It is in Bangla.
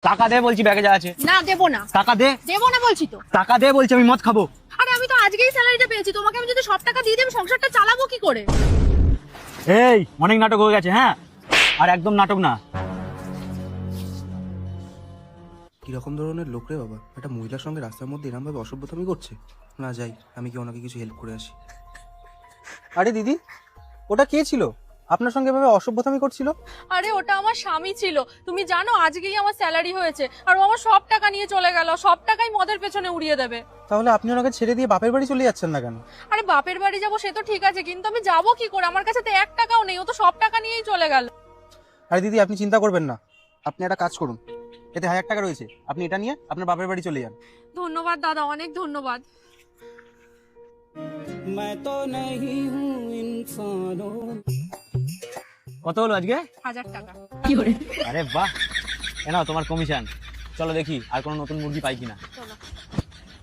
টাকা দে বলছি, ব্যাগে যা আছে। না দেবো না। টাকা দে। দেবো না বলছি তো। টাকা দে বলছি, আমি মদ খাবো। আরে আমি তো আজকেই স্যালারিটা পেয়েছি, তোমাকে আমি যদি সব টাকা দিয়ে দিই আমি সংসারটা চালাবো কি করে? এই অনেক নাটক হয়ে গেছে, হ্যাঁ? আর একদম নাটক না। কিরকম ধরনের লোক রে বাবা, একটা মহিলার সঙ্গে রাস্তার মধ্যে এরকম ভাবে অসভ্যতামি করছে। না যাই, আমি কি ওনাকে কিছু হেল্প করে আসি। আরে দিদি, ওটা কে ছিল আপনার সঙ্গে এভাবে অসভ্যতামি করছিল? আরে ওটা আমার স্বামী ছিল। তুমি জানো আজকেই আমার স্যালারি হয়েছে, আর ও আমার সব টাকা নিয়ে চলে গেল। সব টাকাই মদের পেছনে উড়িয়ে দেবে। তাহলে আপনি ওনাকে ছেড়ে দিয়ে বাপের বাড়ি চলে যাচ্ছেন না কেন? আরে বাপের বাড়ি যাবো সে তো ঠিক আছে, কিন্তু আমি যাবো কি করে? আমার কাছে তো 1 টাকাও নেই, ও তো সব টাকা নিয়েই চলে গেল। আরে দিদি, আপনি চিন্তা করবেন না, আপনি একটা কাজ করুন, এতে 1000 টাকা রয়েছে, আপনি এটা নিয়ে আপনার বাপের বাড়ি চলে যান। ধন্যবাদ দাদা, অনেক ধন্যবাদ। কত হলো আজকে? 1000 টাকা। আরে বাহ, এ নাও তোমার কমিশন। চলো দেখি আর কোনো নতুন মুরগি পাই কিনা। চলো।